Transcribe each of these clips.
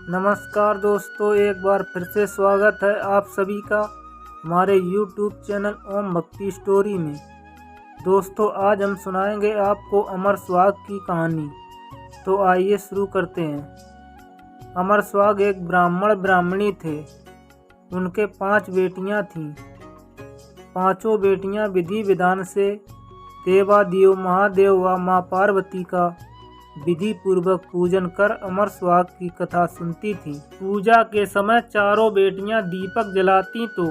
नमस्कार दोस्तों, एक बार फिर से स्वागत है आप सभी का हमारे YouTube चैनल ओम भक्ति स्टोरी में। दोस्तों, आज हम सुनाएंगे आपको अमर स्वाग की कहानी। तो आइए शुरू करते हैं। अमर स्वाग एक ब्राह्मण ब्राह्मणी थे। उनके 5 बेटियां थीं। पांचों बेटियां विधि विधान से देवादिदेव महादेव व माँ पार्वती का विधि पूर्वक पूजन कर अमर स्वाग की कथा सुनती थीं। पूजा के समय चारों बेटियां दीपक जलाती तो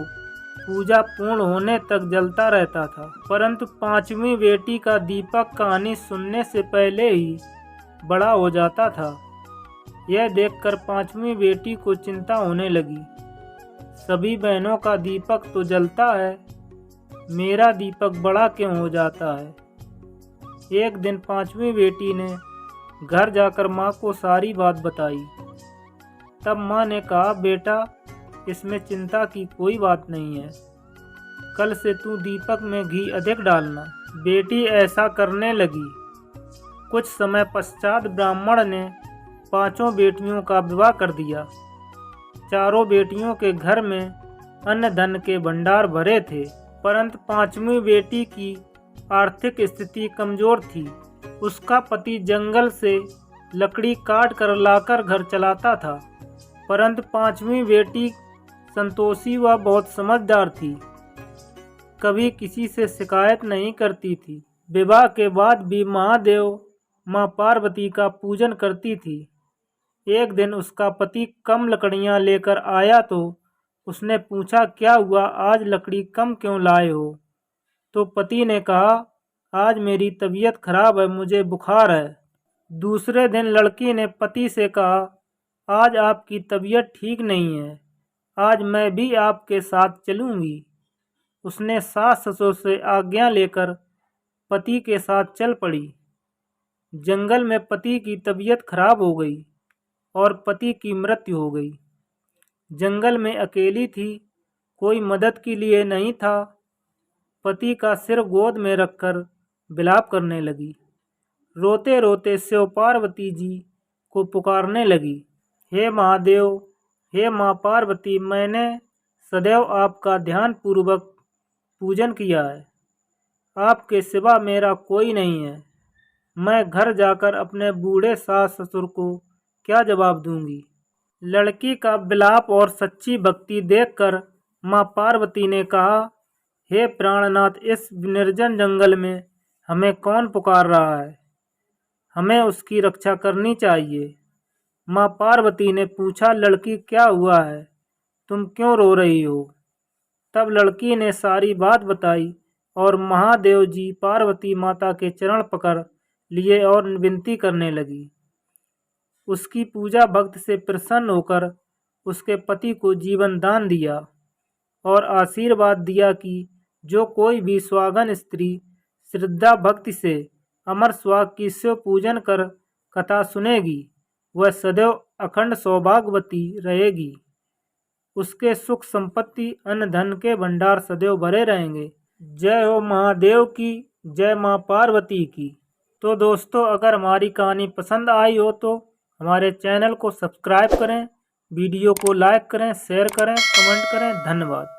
पूजा पूर्ण होने तक जलता रहता था, परंतु 5वीं बेटी का दीपक कहानी सुनने से पहले ही बड़ा हो जाता था। यह देखकर 5वीं बेटी को चिंता होने लगी। सभी बहनों का दीपक तो जलता है, मेरा दीपक बड़ा क्यों हो जाता है। एक दिन 5वीं बेटी ने घर जाकर माँ को सारी बात बताई। तब माँ ने कहा, बेटा, इसमें चिंता की कोई बात नहीं है। कल से तू दीपक में घी अधिक डालना। बेटी ऐसा करने लगी। कुछ समय पश्चात ब्राह्मण ने 5 बेटियों का विवाह कर दिया। चारों बेटियों के घर में अन्न धन के भंडार भरे थे, परंतु 5वीं बेटी की आर्थिक स्थिति कमजोर थी। उसका पति जंगल से लकड़ी काट कर लाकर घर चलाता था, परंतु 5वीं बेटी संतोषी व बहुत समझदार थी। कभी किसी से शिकायत नहीं करती थी। विवाह के बाद भी महादेव माँ पार्वती का पूजन करती थी। एक दिन उसका पति कम लकड़ियाँ लेकर आया तो उसने पूछा, क्या हुआ, आज लकड़ी कम क्यों लाए हो। तो पति ने कहा, आज मेरी तबीयत खराब है, मुझे बुखार है। दूसरे दिन लड़की ने पति से कहा, आज आपकी तबीयत ठीक नहीं है, आज मैं भी आपके साथ चलूंगी। उसने सास ससुर से आज्ञा लेकर पति के साथ चल पड़ी। जंगल में पति की तबीयत खराब हो गई और पति की मृत्यु हो गई। जंगल में अकेली थी, कोई मदद के लिए नहीं था। पति का सिर गोद में रखकर विलाप करने लगी। रोते रोते शिव पार्वती जी को पुकारने लगी, हे महादेव, हे माँ पार्वती, मैंने सदैव आपका ध्यान पूर्वक पूजन किया है। आपके सिवा मेरा कोई नहीं है। मैं घर जाकर अपने बूढ़े सास ससुर को क्या जवाब दूंगी। लड़की का विलाप और सच्ची भक्ति देखकर माँ पार्वती ने कहा, हे प्राणनाथ, इस निर्जन जंगल में हमें कौन पुकार रहा है, हमें उसकी रक्षा करनी चाहिए। माँ पार्वती ने पूछा, लड़की, क्या हुआ है, तुम क्यों रो रही हो। तब लड़की ने सारी बात बताई और महादेव जी पार्वती माता के चरण पकड़ लिए और विनती करने लगी। उसकी पूजा भक्त से प्रसन्न होकर उसके पति को जीवन दान दिया और आशीर्वाद दिया कि जो कोई भी सुहागन स्त्री श्रद्धा भक्ति से अमर स्वाग की शिव पूजन कर कथा सुनेगी, वह सदैव अखंड सौभाग्यवती रहेगी। उसके सुख संपत्ति अन्न धन के भंडार सदैव भरे रहेंगे। जय हो महादेव की, जय माँ पार्वती की। तो दोस्तों, अगर हमारी कहानी पसंद आई हो तो हमारे चैनल को सब्सक्राइब करें, वीडियो को लाइक करें, शेयर करें, कमेंट करें। धन्यवाद।